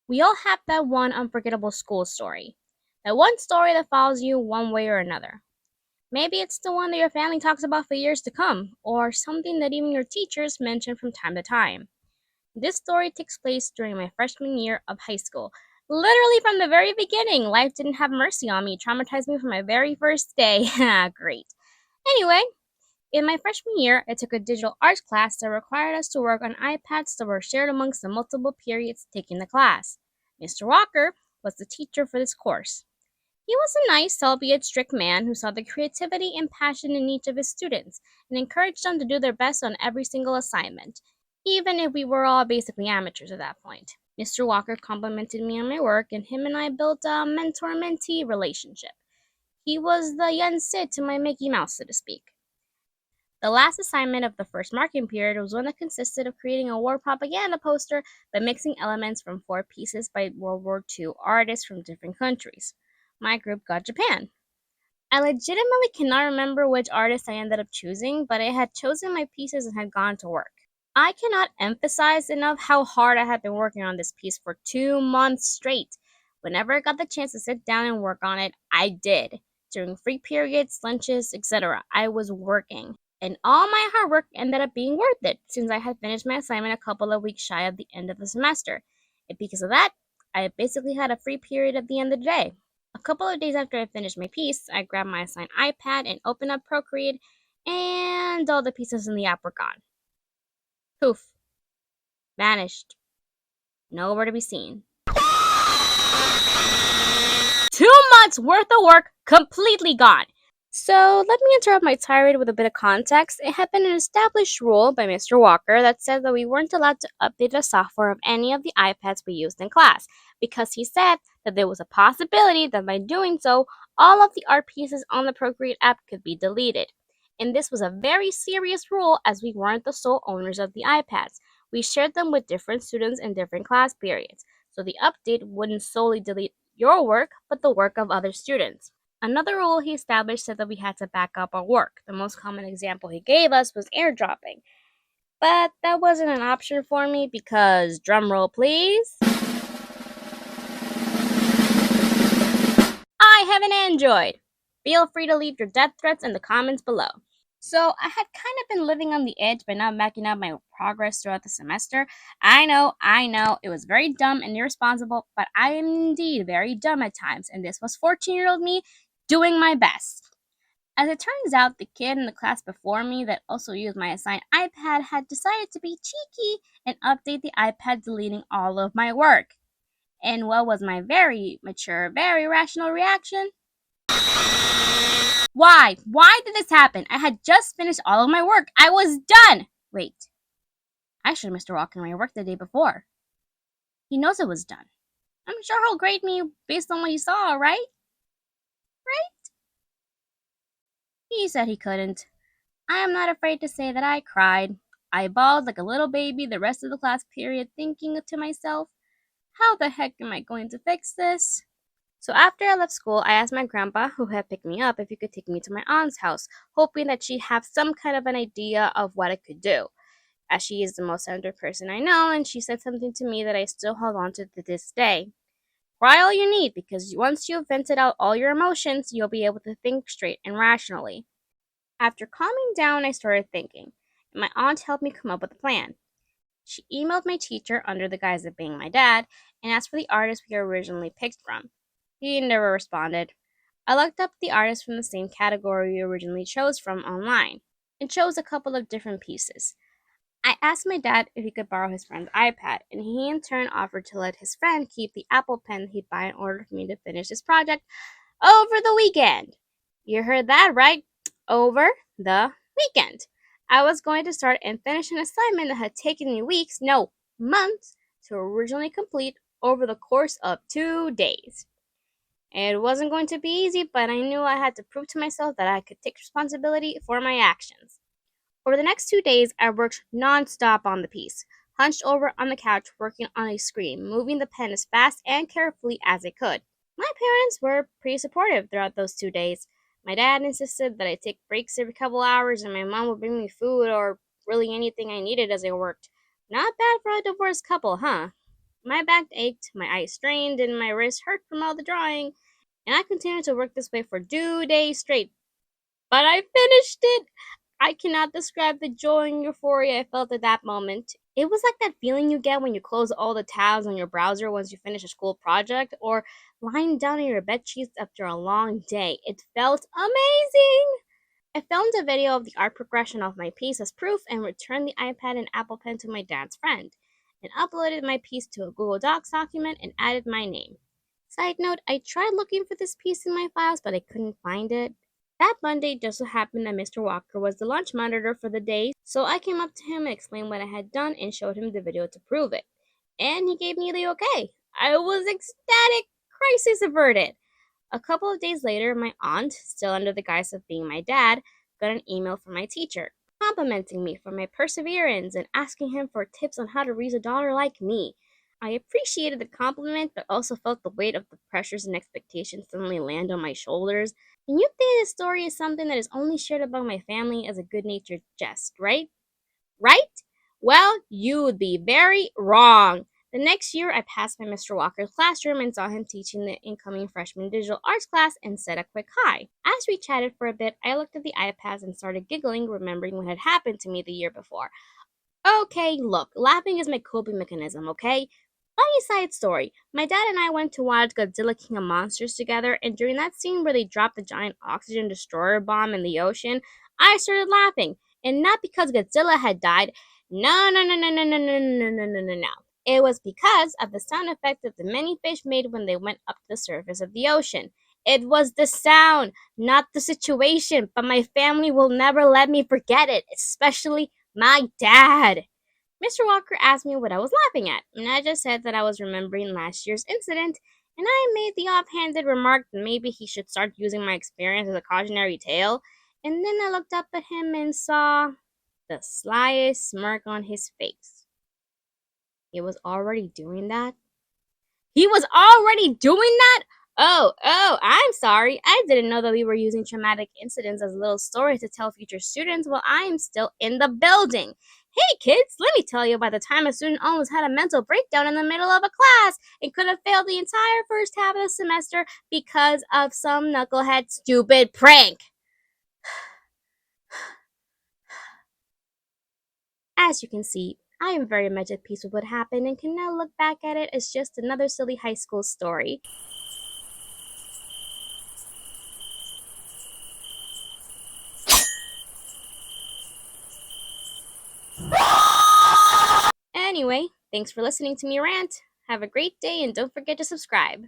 We all have that one unforgettable school story. That one story that follows you one way or another. Maybe it's the one that your family talks about for years to come, or something that even your teachers mention from time to time. This story takes place during my freshman year of high school. Literally from the very beginning, life didn't have mercy on me, traumatized me from my very first day. Great. Anyway, in my freshman year, I took a digital arts class that required us to work on iPads that were shared amongst the multiple periods taking the class. Mr. Walker was the teacher for this course. He was a nice, albeit strict man who saw the creativity and passion in each of his students and encouraged them to do their best on every single assignment, even if we were all basically amateurs at that point. Mr. Walker complimented me on my work, and him and I built a mentor mentee relationship. He was the Yen Sid to my Mickey Mouse, so to speak. The last assignment of the first marking period was one that consisted of creating a war propaganda poster by mixing elements from 4 pieces by World War II artists from different countries. My group got Japan. I legitimately cannot remember which artist I ended up choosing, but I had chosen my pieces and had gone to work. I cannot emphasize enough how hard I had been working on this piece for 2 months straight. Whenever I got the chance to sit down and work on it, I did. During free periods, lunches, etc., I was working. And all my hard work ended up being worth it, since I had finished my assignment a couple of weeks shy of the end of the semester. And because of that, I basically had a free period at the end of the day. A couple of days after I finished my piece, I grabbed my assigned iPad and opened up Procreate, and all the pieces in the app were gone. Poof. Vanished. Nowhere to be seen. 2 months worth of work completely gone. So let me interrupt my tirade with a bit of context. It had been an established rule by Mr. Walker that said that we weren't allowed to update the software of any of the iPads we used in class, because he said that there was a possibility that by doing so, all of the art pieces on the Procreate app could be deleted. And this was a very serious rule, as we weren't the sole owners of the iPads. We shared them with different students in different class periods, so the update wouldn't solely delete your work, but the work of other students. Another rule he established said that we had to back up our work. The most common example he gave us was airdropping. But that wasn't an option for me because, drumroll please, I have an Android. Feel free to leave your death threats in the comments below. So I had kind of been living on the edge by not backing up my progress throughout the semester. I know, it was very dumb and irresponsible, but I am indeed very dumb at times, and this was 14-year-old me doing my best. As it turns out, the kid in the class before me that also used my assigned iPad had decided to be cheeky and update the iPad, deleting all of my work. And what was my very mature, very rational reaction? Why? Why did this happen? I had just finished all of my work. I was done! Wait. I showed Mr. Walker my work the day before. He knows it was done. I'm sure he'll grade me based on what he saw, right? Right? He said he couldn't. I am not afraid to say that I cried. I bawled like a little baby the rest of the class period, thinking to myself, how the heck am I going to fix this? So after I left school, I asked my grandpa, who had picked me up, if he could take me to my aunt's house, hoping that she'd have some kind of an idea of what I could do, as she is the most centered person I know, and she said something to me that I still hold on to this day. Cry all you need, because once you've vented out all your emotions, you'll be able to think straight and rationally. After calming down, I started thinking, and my aunt helped me come up with a plan. She emailed my teacher under the guise of being my dad and asked for the artist we originally picked from. He never responded. I looked up the artist from the same category we originally chose from online and chose a couple of different pieces. I asked my dad if he could borrow his friend's iPad, and he in turn offered to let his friend keep the Apple Pen he'd buy in order for me to finish this project over the weekend. You heard that right? Over the weekend. I was going to start and finish an assignment that had taken me weeks, no, months, to originally complete over the course of 2 days. It wasn't going to be easy, but I knew I had to prove to myself that I could take responsibility for my actions. Over the next 2 days, I worked non-stop on the piece, hunched over on the couch working on a screen, moving the pen as fast and carefully as I could. My parents were pretty supportive throughout those 2 days. My dad insisted that I take breaks every couple hours, and my mom would bring me food or really anything I needed as I worked. Not bad for a divorced couple, huh? My back ached, my eyes strained, and my wrist hurt from all the drawing, and I continued to work this way for 2 days straight. But I finished it! I cannot describe the joy and euphoria I felt at that moment. It was like that feeling you get when you close all the tabs on your browser once you finish a school project, or lying down in your bed sheets after a long day. It felt amazing! I filmed a video of the art progression of my piece as proof and returned the iPad and Apple Pen to my dad's friend, and uploaded my piece to a Google Docs document and added my name. Side note, I tried looking for this piece in my files, but I couldn't find it. That Monday just so happened that Mr. Walker was the lunch monitor for the day, so I came up to him and explained what I had done and showed him the video to prove it. And he gave me the okay. I was ecstatic. Crisis averted. A couple of days later, my aunt, still under the guise of being my dad, got an email from my teacher, complimenting me for my perseverance and asking him for tips on how to raise a daughter like me. I appreciated the compliment, but also felt the weight of the pressures and expectations suddenly land on my shoulders. And you think this story is something that is only shared among my family as a good natured jest, right? Right? Well, you would be very wrong. The next year, I passed by Mr. Walker's classroom and saw him teaching the incoming freshman digital arts class and said a quick hi. As we chatted for a bit, I looked at the iPads and started giggling, remembering what had happened to me the year before. Okay, look, laughing is my coping mechanism, okay? Funny side story. My dad and I went to watch Godzilla King of Monsters together, and during that scene where they dropped the giant oxygen destroyer bomb in the ocean, I started laughing. And not because Godzilla had died. No, no, no, no, no, no, no, no, no, no, no, no. It was because of the sound effect that the many fish made when they went up to the surface of the ocean. It was the sound, not the situation, but my family will never let me forget it, especially my dad. Mr. Walker asked me what I was laughing at, and I just said that I was remembering last year's incident, and I made the offhanded remark that maybe he should start using my experience as a cautionary tale, and then I looked up at him and saw the slyest smirk on his face. He was already doing that? He was already doing that? I'm sorry. I didn't know that we were using traumatic incidents as little stories to tell future students while I am still in the building. Hey kids, let me tell you about the time a student almost had a mental breakdown in the middle of a class and could have failed the entire first half of the semester because of some knucklehead stupid prank. As you can see, I am very much at peace with what happened and can now look back at it as just another silly high school story. Anyway, thanks for listening to me rant. Have a great day and don't forget to subscribe.